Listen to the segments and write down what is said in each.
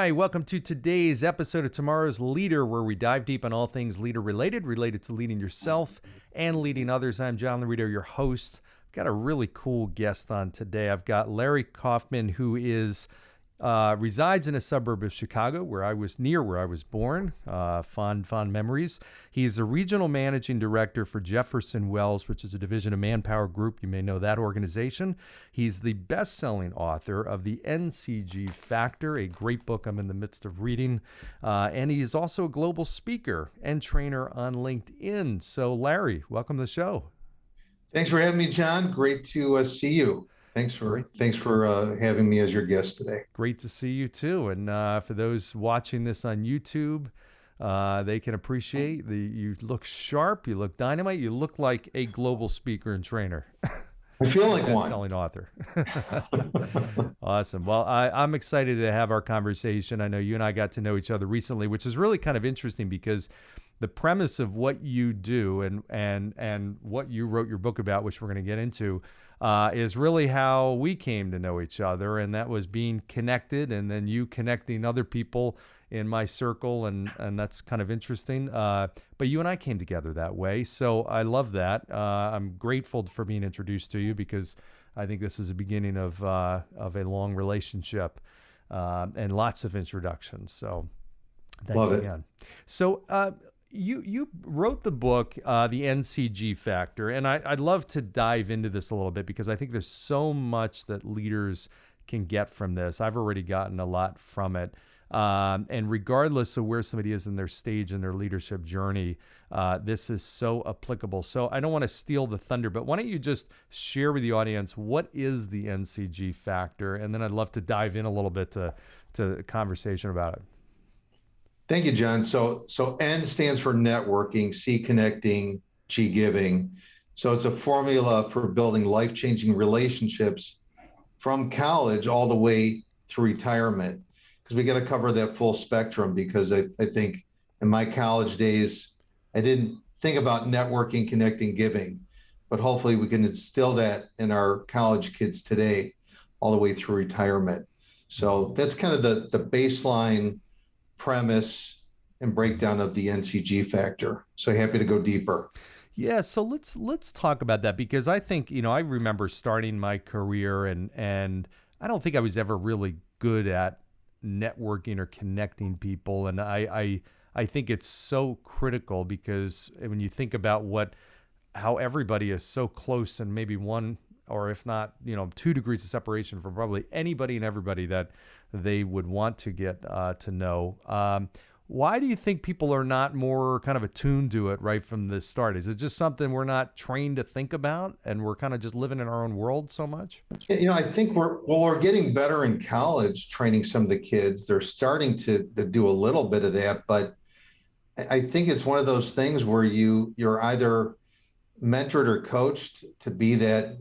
Hi, welcome to today's episode of Tomorrow's Leader, where we dive deep on all things leader related to leading yourself and leading others. I'm John Laurito, your host. Got a really cool guest on today. I've got Larry Kaufman, who resides in a suburb of Chicago, where I was born. Fond memories. He's the regional managing director for Jefferson Wells, which is a division of Manpower Group. You may know that organization. He's the best-selling author of the NCG Factor, a great book I'm in the midst of reading. And he's also a global speaker and trainer on LinkedIn. So Larry, welcome to the show. Thanks for having me, John. Great to see you. Thanks for having me as your guest today. Great to see you too. And for those watching this on YouTube, they can appreciate you look sharp, you look dynamite, you look like a global speaker and trainer. I feel like one. Best-selling author. Awesome. Well, I'm excited to have our conversation. I know you and I got to know each other recently, which is really kind of interesting because the premise of what you do and what you wrote your book about, which we're going to get into, is really how we came to know each other, and that was being connected, and then you connecting other people in my circle, and that's kind of interesting. But you and I came together that way, so I love that. I'm grateful for being introduced to you because I think this is the beginning of a long relationship and lots of introductions. So thanks again. So you wrote the book, The NCG Factor, and I'd love to dive into this a little bit because I think there's so much that leaders can get from this. I've already gotten a lot from it. And regardless of where somebody is in their stage in their leadership journey, this is so applicable. So I don't want to steal the thunder, but why don't you just share with the audience, what is the NCG Factor? And then I'd love to dive in a little bit to the conversation about it. Thank you, John. So N stands for networking, C connecting, G giving. So it's a formula for building life-changing relationships from college all the way through retirement. Because we got to cover that full spectrum, because I think in my college days, I didn't think about networking, connecting, giving, but hopefully we can instill that in our college kids today, all the way through retirement. So that's kind of the baseline premise and breakdown of the NCG Factor. So happy to go deeper. Yeah, so let's talk about that, because I think, I remember starting my career and I don't think I was ever really good at networking or connecting people, and I think it's so critical, because when you think about how everybody is so close, and maybe one, or if not, 2 degrees of separation from probably anybody and everybody that they would want to get to know. Why do you think people are not more kind of attuned to it right from the start? Is it just something we're not trained to think about, and we're kind of just living in our own world so much? I think we're getting better in college training some of the kids. They're starting to do a little bit of that, but I think it's one of those things where you're either mentored or coached to be that,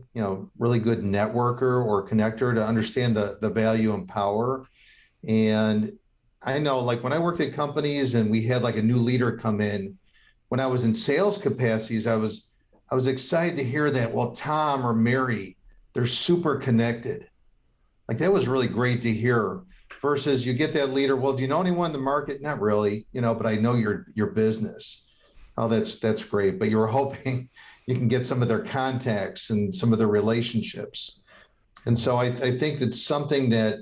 really good networker or connector, to understand the value and power. And I know, like, when I worked at companies and we had like a new leader come in, when I was in sales capacities, I was excited to hear that, well, Tom or Mary, they're super connected. Like, that was really great to hear, versus you get that leader, well, do you know anyone in the market? Not really, but I know your business. Oh, that's great. But you were hoping you can get some of their contacts and some of their relationships. And so I think it's something that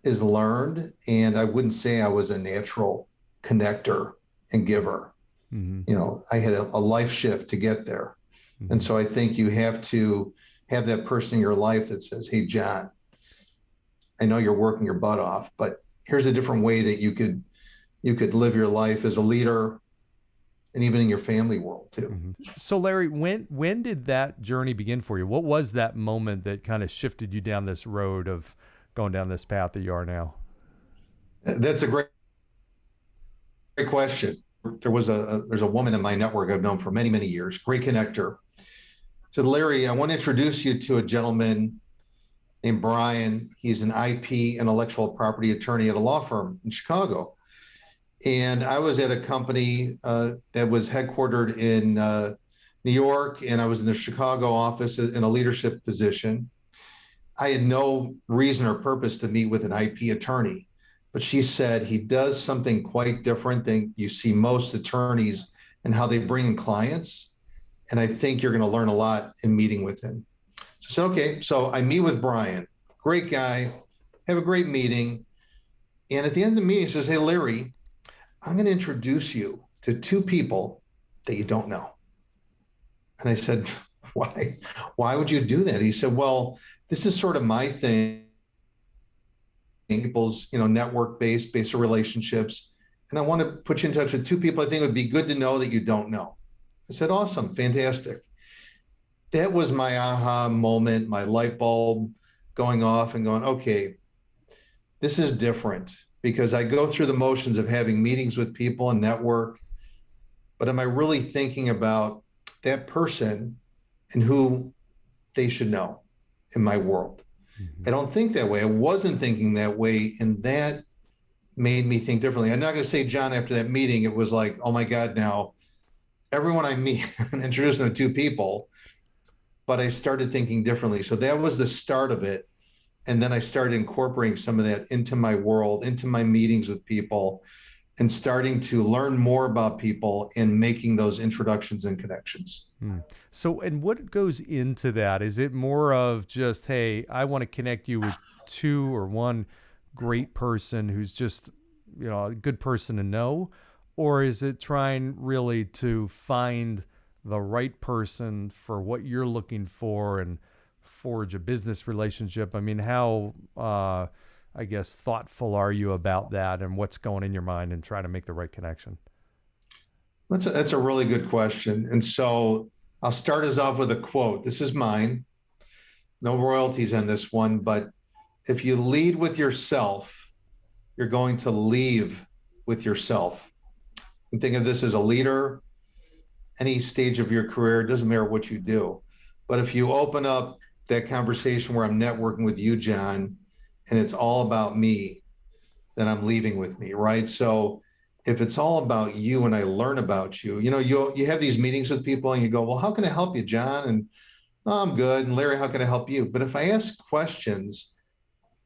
is learned, and I wouldn't say I was a natural connector and giver. Mm-hmm. I had a life shift to get there. Mm-hmm. And so I think you have to have that person in your life that says, hey, John, I know you're working your butt off, but here's a different way that you could live your life as a leader, and even in your family world too. Mm-hmm. So Larry, when did that journey begin for you? What was that moment that kind of shifted you down this road of going down this path that you are now? That's a great question. There's a woman in my network I've known for many, many years, great connector. Said, Larry, I want to introduce you to a gentleman named Brian. He's an IP, intellectual property attorney at a law firm in Chicago. And I was at a company that was headquartered in New York, and I was in the Chicago office in a leadership position. I had no reason or purpose to meet with an IP attorney. but she said he does something quite different than you see most attorneys and how they bring in clients. And I think you're going to learn a lot in meeting with him. So I said, okay. So I meet with Brian, great guy, have a great meeting. And at the end of the meeting, he says, hey, Larry, I'm going to introduce you to two people that you don't know. And I said, why? Why would you do that? He said, well, this is sort of my thing. People's, network-based, base of relationships. And I want to put you in touch with two people I think it would be good to know that you don't know. I said, awesome, fantastic. That was my aha moment, my light bulb going off and going, okay, this is different, because I go through the motions of having meetings with people and network, but am I really thinking about that person and who they should know in my world? I don't think that way. I wasn't thinking that way. And that made me think differently. I'm not going to say, John, after that meeting, it was like, oh my God, now everyone I meet, I'm introducing them to two people, but I started thinking differently. So that was the start of it. And then I started incorporating some of that into my world, into my meetings with people, and starting to learn more about people and making those introductions and connections. So, and what goes into that? Is it more of just, hey, I want to connect you with two or one great person who's just, a good person to know? Or is it trying really to find the right person for what you're looking for and forge a business relationship? I mean, how, I guess, thoughtful are you about that and what's going in your mind and trying to make the right connection? That's a really good question. And so I'll start us off with a quote. This is mine. No royalties on this one, but if you lead with yourself, you're going to leave with yourself. And think of this as a leader, any stage of your career, it doesn't matter what you do. But if you open up that conversation where I'm networking with you, John, and it's all about me, then I'm leaving with me, right? So if it's all about you and I learn about you, you have these meetings with people and you go, well, how can I help you, John? And oh, I'm good. And Larry, how can I help you? But if I ask questions,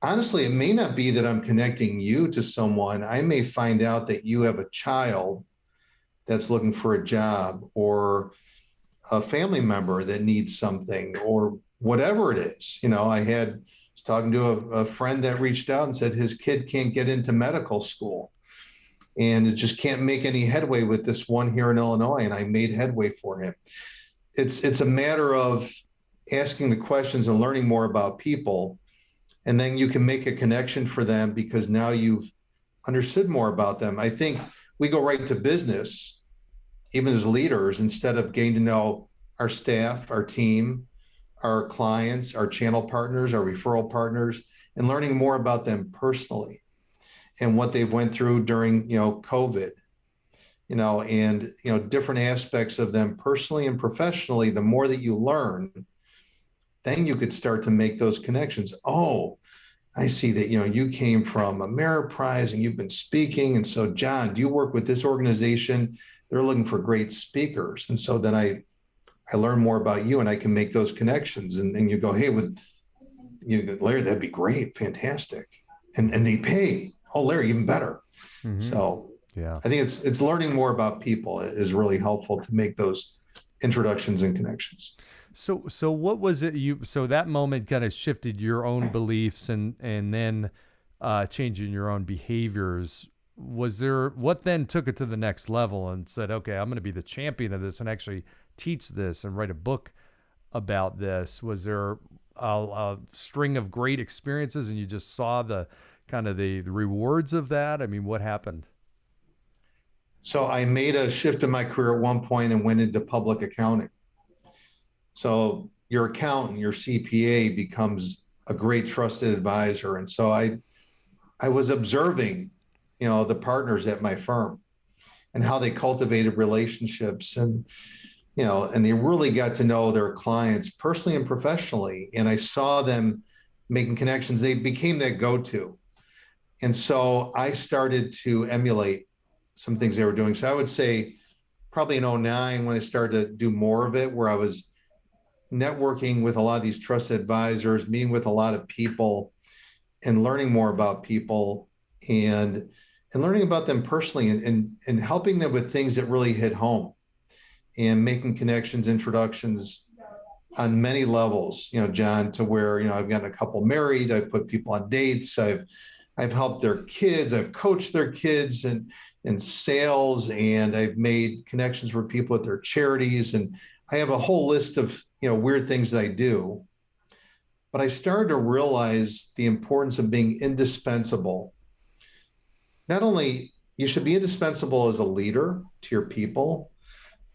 honestly, it may not be that I'm connecting you to someone. I may find out that you have a child that's looking for a job, or a family member that needs something, or whatever it is. I was talking to a friend that reached out and said his kid can't get into medical school and it just can't make any headway with this one here in Illinois. And I made headway for him. It's a matter of asking the questions and learning more about people. And then you can make a connection for them because now you've understood more about them. I think we go right to business, even as leaders, instead of getting to know our staff, our team, our clients, our channel partners, our referral partners, and learning more about them personally and what they've went through during, COVID, and, different aspects of them personally and professionally. The more that you learn, then you could start to make those connections. Oh, I see that, you came from Ameriprise and you've been speaking. And so, John, do you work with this organization? They're looking for great speakers. And so then I learn more about you and I can make those connections. And you go, hey, Larry, that'd be great. Fantastic. And they pay. Oh, Larry, even better. Mm-hmm. So yeah, I think it's learning more about people is really helpful to make those introductions and connections. So what was it so that moment kind of shifted your own beliefs and then changing your own behaviors? What then took it to the next level and said, okay, I'm going to be the champion of this and actually teach this and write a book about this? Was there a string of great experiences and you just saw the kind of the rewards of that? I mean, what happened? So I made a shift in my career at one point and went into public accounting. So your accountant, your CPA becomes a great trusted advisor. And so I was observing, the partners at my firm and how they cultivated relationships and they really got to know their clients personally and professionally. And I saw them making connections. They became that go-to. And so I started to emulate some things they were doing. So I would say probably in 2009, when I started to do more of it, where I was networking with a lot of these trusted advisors, meeting with a lot of people and learning more about people and learning about them personally, and helping them with things that really hit home, and making connections, introductions on many levels, John, to where, I've gotten a couple married, I've put people on dates, I've helped their kids, I've coached their kids in sales, and I've made connections with people at their charities. And I have a whole list of, weird things that I do. But I started to realize the importance of being indispensable. Not only you should be indispensable as a leader to your people,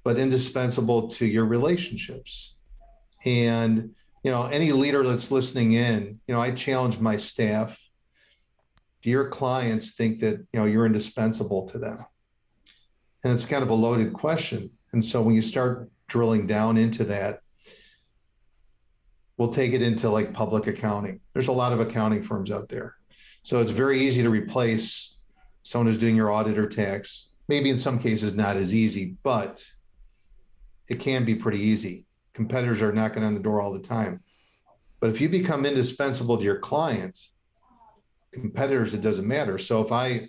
but indispensable to your relationships. And, any leader that's listening in, I challenge my staff. Do your clients think that, you're indispensable to them? And it's kind of a loaded question. And so when you start drilling down into that, we'll take it into like public accounting. There's a lot of accounting firms out there. So it's very easy to replace someone who's doing your audit or tax. Maybe in some cases not as easy, but it can be pretty easy. Competitors are knocking on the door all the time. But if you become indispensable to your client, competitors, it doesn't matter. So if I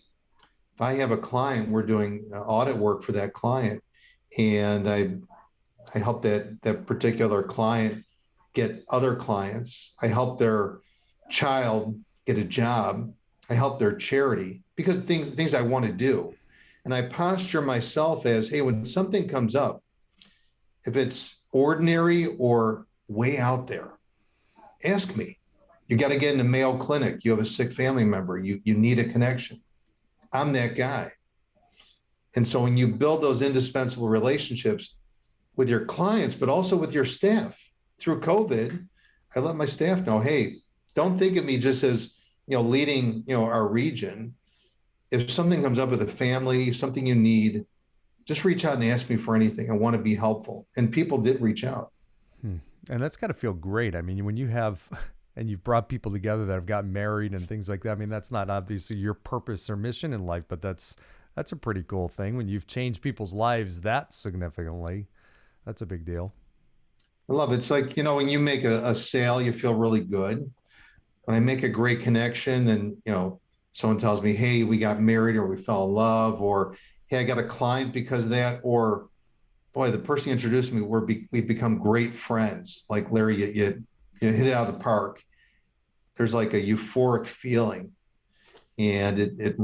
have a client, we're doing audit work for that client, and I help that particular client get other clients. I help their child get a job. I help their charity, because things I want to do. And I posture myself as, hey, when something comes up, if it's ordinary or way out there, ask me. You got to get into Mayo Clinic. You have a sick family member. You need a connection. I'm that guy. And so when you build those indispensable relationships with your clients, but also with your staff, through COVID, I let my staff know, hey, don't think of me just as, leading, our region. If something comes up with a family, something you need, just reach out and ask me for anything. I want to be helpful. And people did reach out. And that's got to feel great. I mean, when you have, and you've brought people together that have gotten married and things like that. I mean, that's not obviously your purpose or mission in life, but that's a pretty cool thing. When you've changed people's lives that significantly, that's a big deal. I love it. It's like, when you make a sale, you feel really good. When I make a great connection, and, someone tells me, hey, we got married, or we fell in love, or, hey, I got a client because of that, or, boy, the person you introduced me, we've become great friends. Like Larry, you hit it out of the park. There's like a euphoric feeling, and it's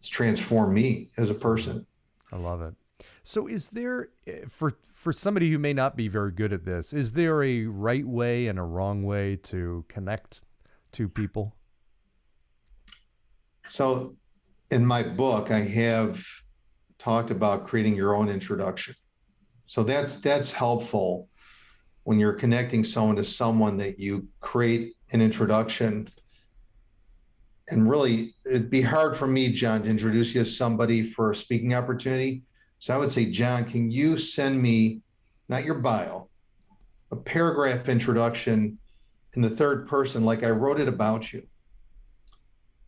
transformed me as a person. I love it. So is there, for somebody who may not be very good at this, is there a right way and a wrong way to connect to people? So in my book, I have talked about creating your own introduction. So that's helpful when you're connecting someone to someone, that you create an introduction. And really, it'd be hard for me, John, to introduce you to somebody for a speaking opportunity. So I would say, John, can you send me, not your bio, a paragraph introduction in the third person, like I wrote it about you?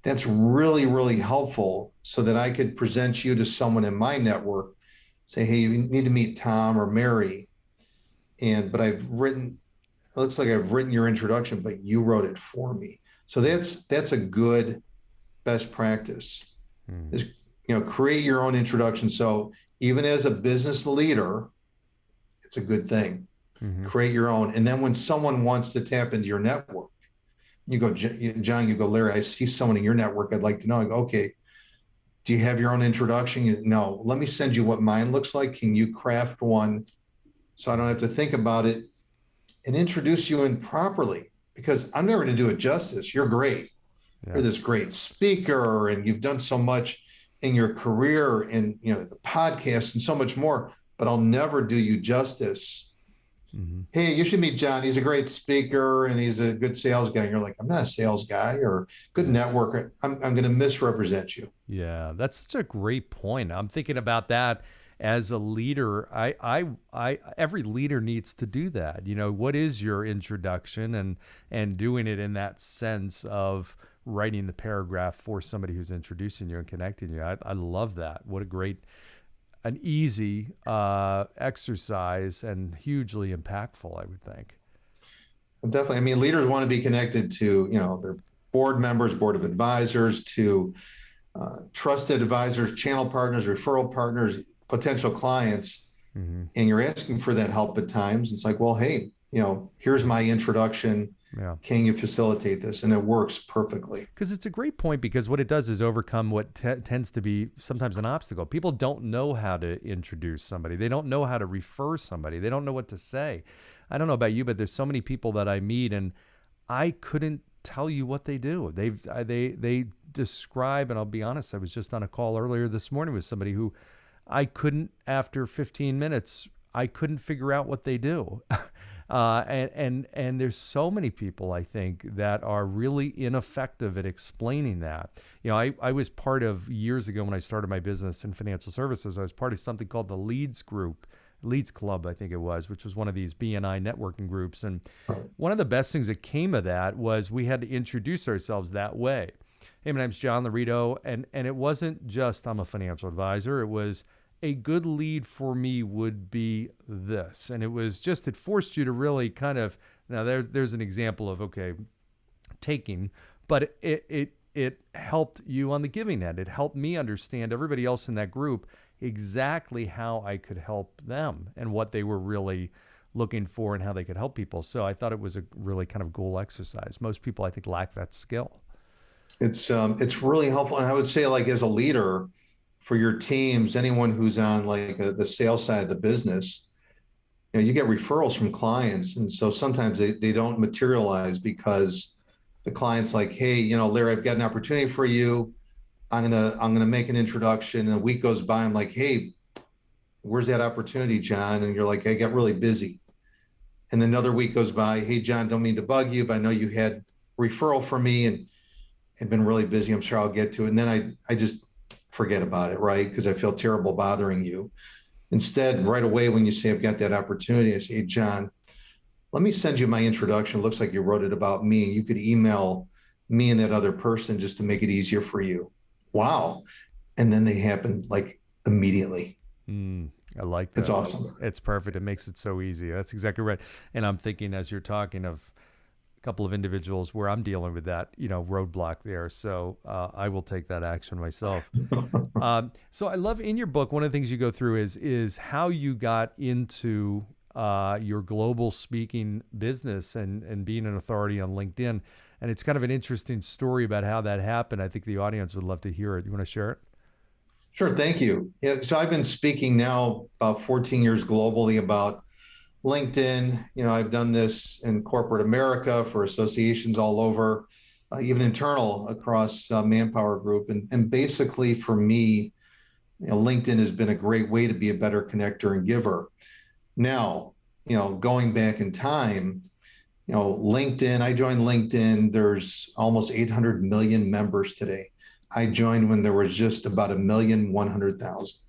That's really, really helpful, so that I could present you to someone in my network, say, hey, you need to meet Tom or Mary. But it looks like I've written your introduction, but you wrote it for me. So that's a good best practice. Is, create your own introduction. So even as a business leader, it's a good thing. Create your own. And then when someone wants to tap into your network, you go, John, you go, Larry, I see someone in your network I'd like to know. I go, okay, do you have your own introduction? No, let me send you what mine looks like. Can you craft one so I don't have to think about it, and introduce you in properly? Because I'm never going to do it justice. You're great. Yeah. You're this great speaker, and you've done so much in your career, and the podcast and so much more, but I'll never do you justice. Hey, you should meet John. He's a great speaker, and he's a good sales guy. And you're like, I'm not a sales guy or good networker. I'm going to misrepresent you. Yeah, that's such a great point. I'm thinking about that as a leader. Every leader needs to do that. What is your introduction, and doing it in that sense of writing the paragraph for somebody who's introducing you and connecting you. I love that. What a great, an easy exercise, and hugely impactful, I would think. Definitely. I mean, leaders want to be connected to, board members, board of advisors, to trusted advisors, channel partners, referral partners, potential clients, and you're asking for that help at times. It's like, well, hey, here's my introduction. Yeah. Can you facilitate this? And it works perfectly. Because it's a great point, because what it does is overcome what tends to be sometimes an obstacle. People don't know how to introduce somebody. They don't know how to refer somebody. They don't know what to say. I don't know about you, but there's so many people that I meet and I couldn't tell you what they do. They describe, and I'll be honest, I was just on a call earlier this morning with somebody who I couldn't, after 15 minutes, I couldn't figure out what they do. And there's so many people, I think, that are really ineffective at explaining that. I was part of, years ago when I started my business in financial services, I was part of something called the Leads Club, I think it was, which was one of these BNI networking groups. And one of the best things that came of that was we had to introduce ourselves that way. Hey, my name's John Laurito. And it wasn't just I'm a financial advisor. It was a good lead for me would be this. And it forced you to really kind of, now there's an example of, okay, taking, but it helped you on the giving end. It helped me understand everybody else in that group exactly how I could help them and what they were really looking for and how they could help people. So I thought it was a really kind of cool exercise. Most people, I think, lack that skill. It's really helpful. And I would say, like, as a leader for your teams, anyone who's on like the sales side of the business, you get referrals from clients. And so sometimes they don't materialize because the client's like, hey, Larry, I've got an opportunity for you. I'm gonna make an introduction. And a week goes by. I'm like, hey, where's that opportunity, John? And you're like, I got really busy. And another week goes by. Hey, John, don't mean to bug you, but I know you had referral for me and have been really busy. I'm sure I'll get to it. And then I just forget about it, right? Because I feel terrible bothering you. Instead, right away, when you say I've got that opportunity, I say, hey, John, let me send you my introduction. It looks like you wrote it about me. And you could email me and that other person just to make it easier for you. Wow. And then they happen like immediately. I like that. It's awesome. It's perfect. It makes it so easy. That's exactly right. And I'm thinking, as you're talking, of a couple of individuals where I'm dealing with that, roadblock there. So I will take that action myself. So I love, in your book, one of the things you go through is how you got into your global speaking business and being an authority on LinkedIn. And it's kind of an interesting story about how that happened. I think the audience would love to hear it. You want to share it? Sure. Thank you. Yeah, so I've been speaking now about 14 years globally about LinkedIn. I've done this in corporate America for associations all over, even internal across Manpower Group. And basically for me, LinkedIn has been a great way to be a better connector and giver. Now, going back in time, LinkedIn, I joined LinkedIn. There's almost 800 million members today. I joined when there was just about 1,100,000.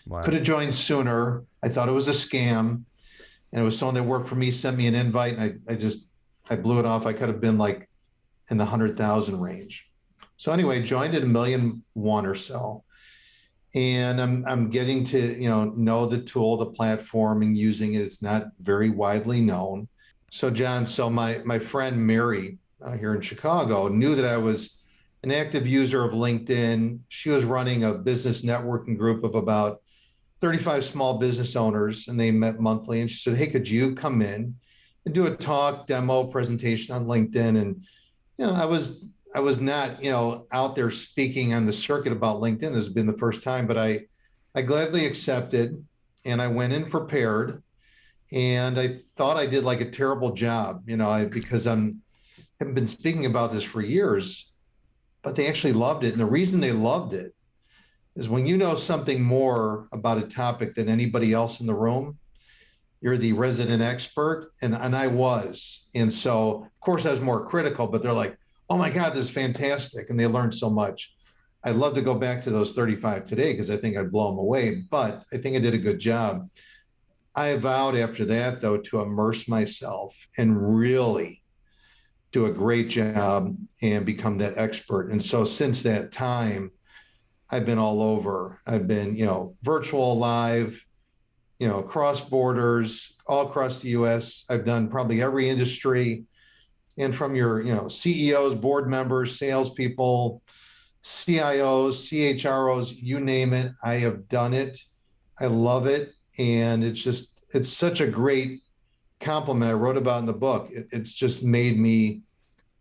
Wow. Could have joined sooner. I thought it was a scam. And it was someone that worked for me, sent me an invite, and I blew it off. I could have been like in the 100,000 range. So anyway, joined at 1,000,001 or so. And I'm getting to, know the tool, the platform, and using it. It's not very widely known. So John, my friend Mary here in Chicago knew that I was an active user of LinkedIn. She was running a business networking group of about 35 small business owners, and they met monthly. And she said, hey, could you come in and do a talk, demo, presentation on LinkedIn? And, I was not, out there speaking on the circuit about LinkedIn. This has been the first time, but I gladly accepted, and I went in prepared. And I thought I did like a terrible job, because haven't been speaking about this for years, but they actually loved it. And the reason they loved it is when you know something more about a topic than anybody else in the room, you're the resident expert. And I was. And so, of course, I was more critical, but they're like, oh my God, this is fantastic. And they learned so much. I'd love to go back to those 35 today because I think I'd blow them away, but I think I did a good job. I vowed after that, though, to immerse myself and really do a great job and become that expert. And so since that time, I've been all over. I've been, virtual, live, cross borders, all across the US. I've done probably every industry, and from your, CEOs, board members, salespeople, CIOs, CHROs, you name it. I have done it. I love it. And it's such a great compliment I wrote about in the book. It's just made me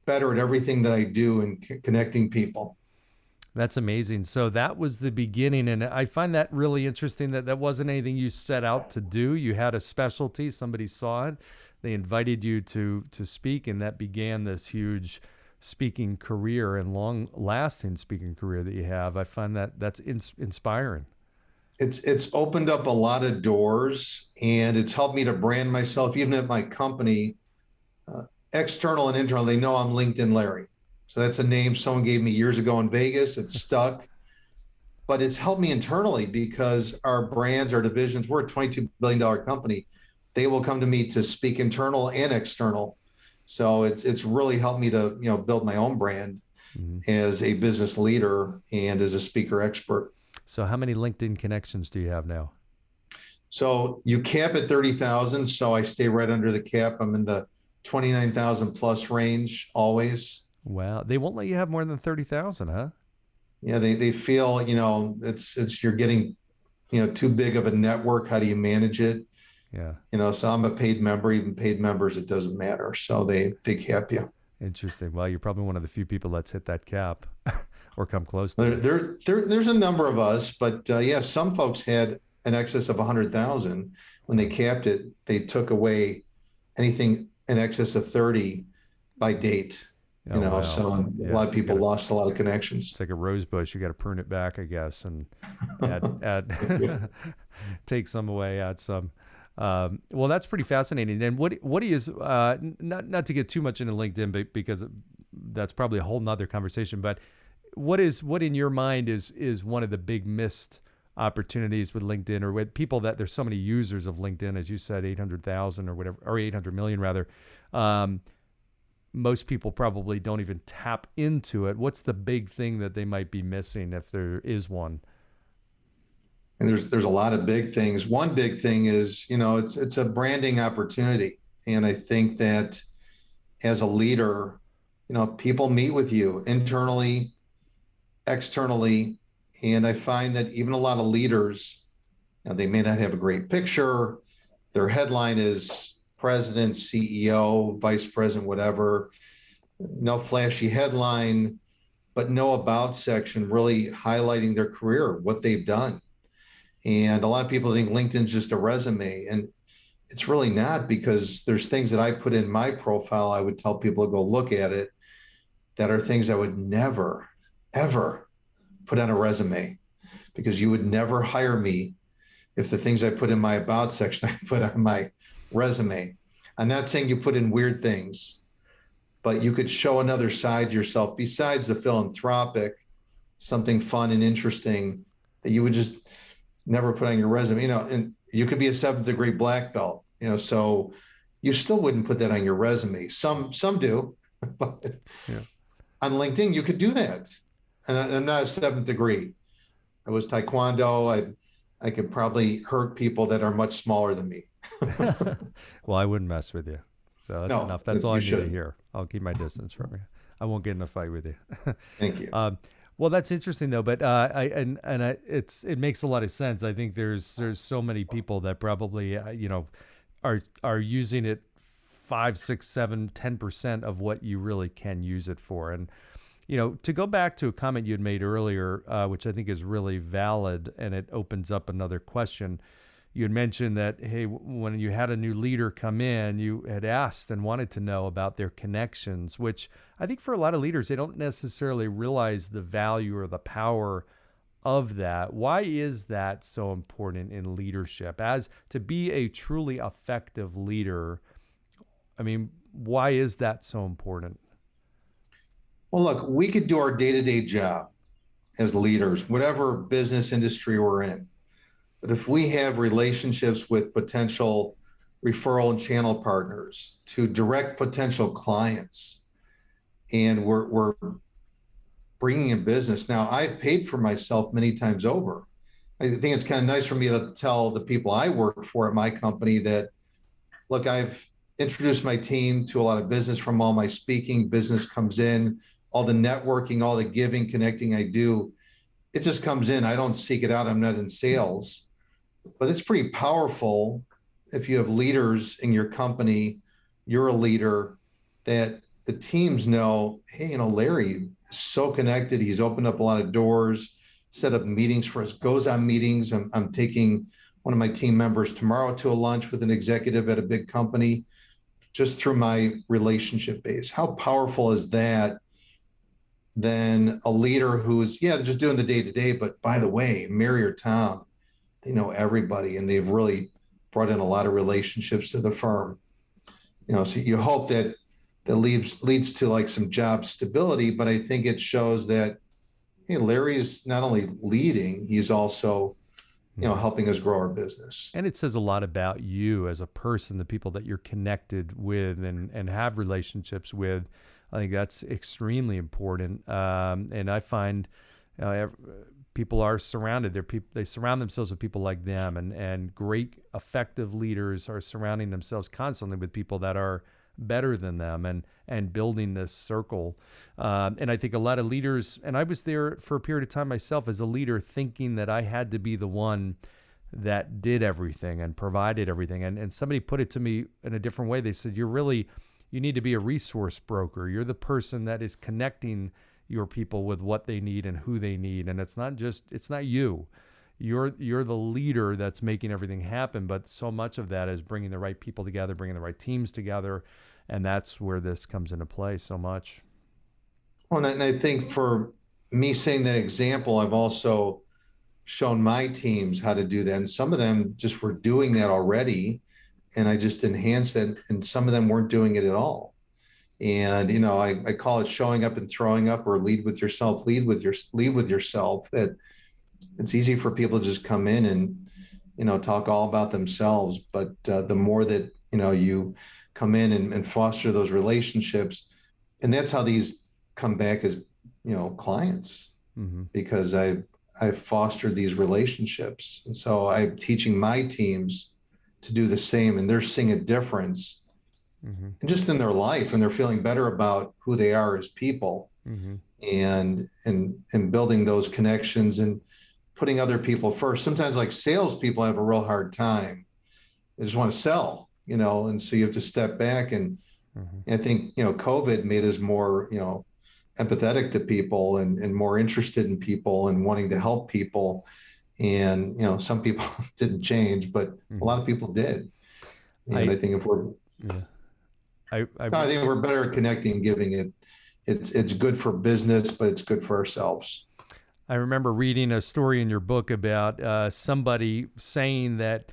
better at everything that I do in connecting people. That's amazing. So that was the beginning. And I find that really interesting that that wasn't anything you set out to do. You had a specialty, somebody saw it, they invited you to speak, and that began this huge speaking career and long lasting speaking career that you have. I find that that's inspiring. It's opened up a lot of doors, and it's helped me to brand myself, even at my company, external and internal. They know I'm LinkedIn Larry. So that's a name someone gave me years ago in Vegas. It's stuck, but it's helped me internally because our brands, our divisions, we're a $22 billion company. They will come to me to speak internal and external. So it's really helped me to, build my own brand as a business leader and as a speaker expert. So how many LinkedIn connections do you have now? So you cap at 30,000. So I stay right under the cap. I'm in the 29,000 plus range always. Wow. They won't let you have more than 30,000, huh? Yeah, they feel, it's you're getting, too big of a network. How do you manage it? Yeah. So I'm a paid member, even paid members, it doesn't matter. So they cap you. Interesting. Well, you're probably one of the few people that's hit that cap or come close to it. There's a number of us, but yeah, some folks had an excess of 100,000. When they capped it, they took away anything in excess of 30 by date. Oh, wow. So a lot of people lost a lot of connections. It's like a rose bush. You got to prune it back, I guess, and add take some away, add some. Well, that's pretty fascinating. And what is not to get too much into LinkedIn, but because that's probably a whole nother conversation. But what in your mind is one of the big missed opportunities with LinkedIn, or with people that there's so many users of LinkedIn, as you said, 800,000 or whatever, or 800 million rather. Most people probably don't even tap into it. What's the big thing that they might be missing, if there is one? And there's a lot of big things. One big thing is, it's a branding opportunity. And I think that as a leader, people meet with you internally, externally. And I find that even a lot of leaders, they may not have a great picture. Their headline is president, CEO, vice president, whatever. No flashy headline, but no about section really highlighting their career, what they've done. And a lot of people think LinkedIn's just a resume, and it's really not, because there's things that I put in my profile. I would tell people to go look at it, that are things I would never, ever put on a resume, because you would never hire me if the things I put in my about section, I put on my resume. I'm not saying you put in weird things, but you could show another side to yourself besides the philanthropic, something fun and interesting that you would just never put on your resume. And you could be a 7th degree black belt, so you still wouldn't put that on your resume. Some do, but yeah. On LinkedIn, you could do that. And I'm not a 7th degree. I was Taekwondo. I could probably hurt people that are much smaller than me. Well, I wouldn't mess with you. So that's enough. That's all I need to hear. I'll keep my distance from you. I won't get in a fight with you. Thank you. Well, that's interesting though, but it makes a lot of sense. I think there's so many people that probably are using it 5, 6, 7, 10% of what you really can use it for. And to go back to a comment you had made earlier, which I think is really valid, and it opens up another question. You had mentioned that, hey, when you had a new leader come in, you had asked and wanted to know about their connections, which I think for a lot of leaders, they don't necessarily realize the value or the power of that. Why is that so important in leadership? As to be a truly effective leader, I mean, why is that so important? Well, look, we could do our day-to-day job as leaders, whatever business industry we're in. But if we have relationships with potential referral and channel partners to direct potential clients, and we're bringing in business. Now, I've paid for myself many times over. I think it's kind of nice for me to tell the people I work for at my company that, look, I've introduce my team to a lot of business from all my speaking. Business comes in, all the networking, all the giving, connecting I do, it just comes in. I don't seek it out. I'm not in sales, but it's pretty powerful if you have leaders in your company, you're a leader, that the teams know, hey, Larry is so connected. He's opened up a lot of doors, set up meetings for us, goes on meetings. I'm taking one of my team members tomorrow to a lunch with an executive at a big company just through my relationship base. How powerful is that than a leader who's, just doing the day-to-day, but by the way, Mary or Tom, they know everybody and they've really brought in a lot of relationships to the firm. So you hope that leads to like some job stability, but I think it shows that, hey, Larry is not only leading, he's also, helping us grow our business. And it says a lot about you as a person, the people that you're connected with and have relationships with. I think that's extremely important. And I find people are surrounded. They surround themselves with people like them, and great, effective leaders are surrounding themselves constantly with people that are better than them and building this circle. And I think a lot of leaders, and I was there for a period of time myself as a leader, thinking that I had to be the one that did everything and provided everything. And somebody put it to me in a different way. They said, you need to be a resource broker. You're the person that is connecting your people with what they need and who they need. And it's not you. You're the leader that's making everything happen, but so much of that is bringing the right people together, bringing the right teams together, and that's where this comes into play so much. Well, and I think for me saying that example, I've also shown my teams how to do that, and some of them just were doing that already, and I just enhanced it, and some of them weren't doing it at all. And I call it showing up and throwing up, or lead with yourself. Lead with yourself. That it's easy for people to just come in and talk all about themselves, but the more that you come in and foster those relationships, and that's how these come back as clients, because I've fostered these relationships, and so I'm teaching my teams to do the same, and they're seeing a difference. And just in their life, and they're feeling better about who they are as people, and building those connections and putting other people first. Sometimes, like salespeople, have a real hard time. They just want to sell, and so you have to step back. And I think COVID made us more empathetic to people and more interested in people and wanting to help people. And some people didn't change, but a lot of people did. And I think if we're I think we're better at connecting and giving it. It's good for business, but it's good for ourselves. I remember reading a story in your book about somebody saying that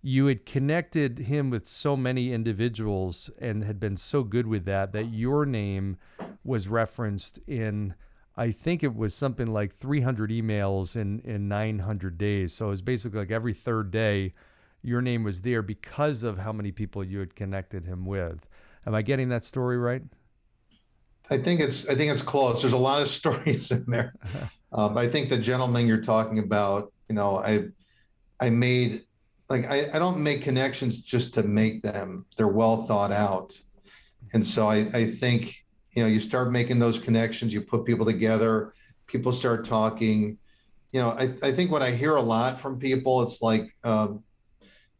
you had connected him with so many individuals and had been so good with that your name was referenced in, I think it was something like 300 emails in 900 days. So it was basically like every third day, your name was there because of how many people you had connected him with. Am I getting that story right? I think it's close. There's a lot of stories in there. I think the gentleman you're talking about, I made, like, I don't make connections just to make them. They're well thought out. And so I think, you start making those connections, you put people together, people start talking. I think what I hear a lot from people, it's like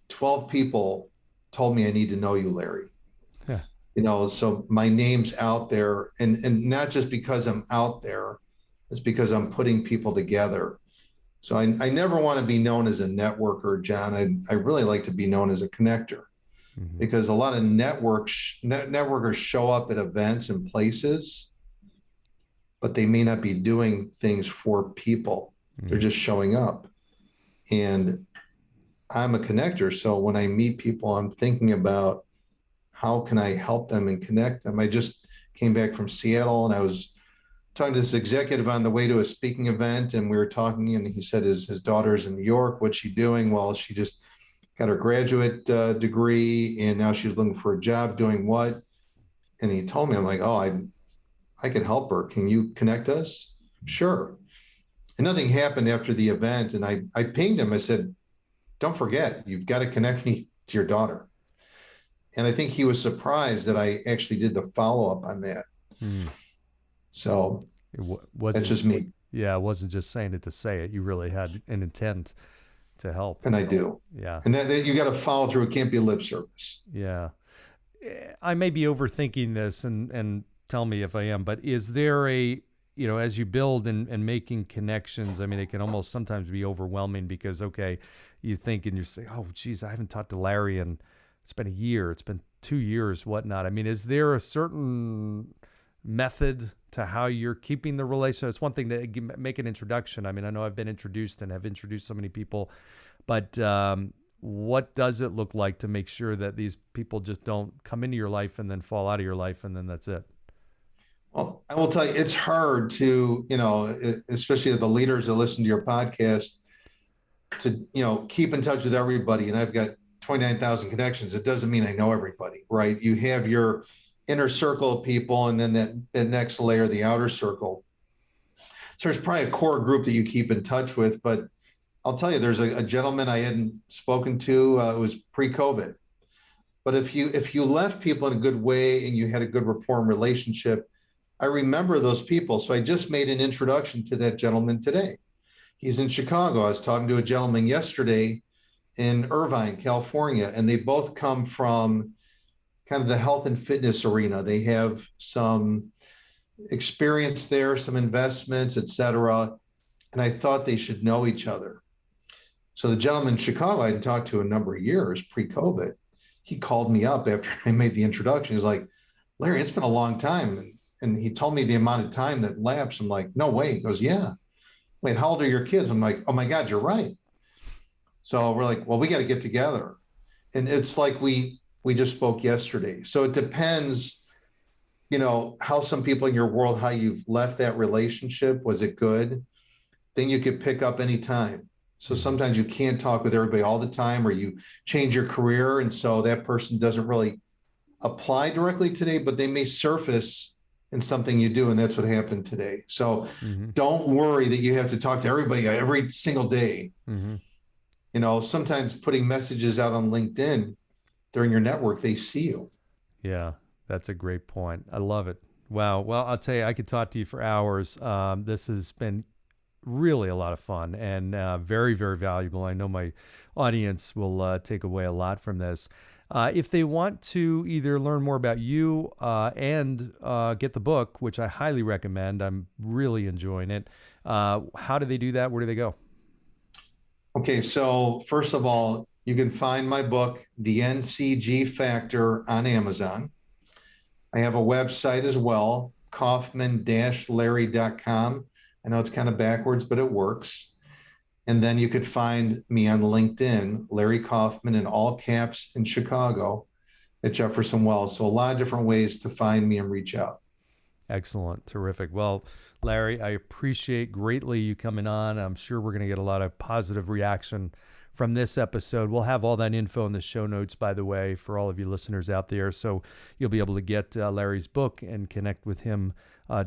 12 people told me I need to know you, Larry. So my name's out there, and not just because I'm out there, it's because I'm putting people together. So I never want to be known as a networker, John. I really like to be known as a connector, because a lot of networkers show up at events and places, but they may not be doing things for people. They're just showing up. And I'm a connector. So when I meet people, I'm thinking about, how can I help them and connect them? I just came back from Seattle, and I was talking to this executive on the way to a speaking event, and we were talking, and he said his daughter's in New York. What's she doing? Well, she just got her graduate degree, and now she's looking for a job. Doing what? And he told me, I'm like, oh, I can help her. Can you connect us? Sure. And nothing happened after the event, and I pinged him. I said, don't forget, you've got to connect me to your daughter. And I think he was surprised that I actually did the follow-up on that. Hmm. So wasn't, that's just me. yeah, it wasn't just saying it to say it. You really had an intent to help. And I do. Yeah. And that you got to follow through. It can't be lip service. Yeah. I may be overthinking this and tell me if I am, but is there a, as you build and making connections, I mean, it can almost sometimes be overwhelming because, okay, you think and you say, oh, geez, I haven't talked to Larry and it's been a year, it's been 2 years, whatnot. I mean, is there a certain method to how you're keeping the relationship? It's one thing to make an introduction. I mean, I know I've been introduced and have introduced so many people, but what does it look like to make sure that these people just don't come into your life and then fall out of your life and then that's it? Well, I will tell you, it's hard to, especially the leaders that listen to your podcast, to, keep in touch with everybody. And I've got 29,000 connections. It doesn't mean I know everybody, right? You have your inner circle of people and then that next layer, the outer circle. So there's probably a core group that you keep in touch with, but I'll tell you, there's a gentleman I hadn't spoken to. It was pre-COVID. But if you left people in a good way and you had a good rapport and relationship, I remember those people. So I just made an introduction to that gentleman today. He's in Chicago. I was talking to a gentleman yesterday in Irvine, California, and they both come from kind of the health and fitness arena. They have some experience there, some investments, et cetera. And I thought they should know each other. So the gentleman in Chicago I had talked to a number of years pre-COVID. He called me up after I made the introduction. He was like, Larry, it's been a long time. And he told me the amount of time that lapsed. I'm like, no way. He goes, yeah. Wait, how old are your kids? I'm like, oh my God, you're right. So we're like, well, we got to get together. And it's like we just spoke yesterday. So it depends, how some people in your world, how you've left that relationship. Was it good? Then you could pick up anytime. So sometimes you can't talk with everybody all the time, or you change your career. And so that person doesn't really apply directly today, but they may surface in something you do. And that's what happened today. So don't worry that you have to talk to everybody every single day. Sometimes putting messages out on LinkedIn during your network, they see you. Yeah, that's a great point. I love it. Wow. Well, I'll tell you, I could talk to you for hours. This has been really a lot of fun and very, very valuable. I know my audience will take away a lot from this. If they want to either learn more about you and get the book, which I highly recommend, I'm really enjoying it. How do they do that? Where do they go? Okay, so first of all, you can find my book, The NCG Factor, on Amazon. I have a website as well, Kaufman-Larry.com. I know it's kind of backwards, but it works. And then you could find me on LinkedIn, Larry Kaufman, in all caps in Chicago at Jefferson Wells. So a lot of different ways to find me and reach out. Excellent. Terrific. Well, Larry, I appreciate greatly you coming on. I'm sure we're going to get a lot of positive reaction from this episode. We'll have all that info in the show notes, by the way, for all of you listeners out there. So you'll be able to get Larry's book and connect with him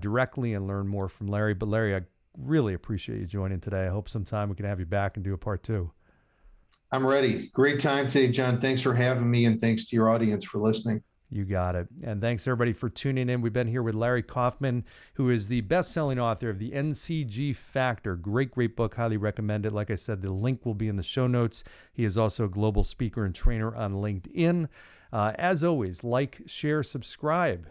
directly and learn more from Larry. But Larry, I really appreciate you joining today. I hope sometime we can have you back and do a part 2. I'm ready. Great time today, John. Thanks for having me, and thanks to your audience for listening. You got it. And thanks everybody for tuning in. We've been here with Larry Kaufman, who is the best-selling author of the NCG Factor. Great, great book. Highly recommend it. Like I said, the link will be in the show notes. He is also a global speaker and trainer on LinkedIn. As always, like, share, subscribe.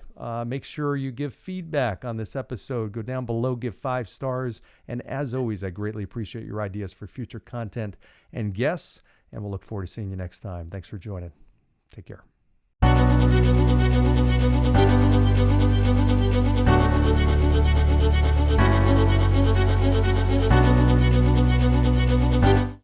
Make sure you give feedback on this episode. Go down below, give 5 stars. And as always, I greatly appreciate your ideas for future content and guests. And we'll look forward to seeing you next time. Thanks for joining. Take care.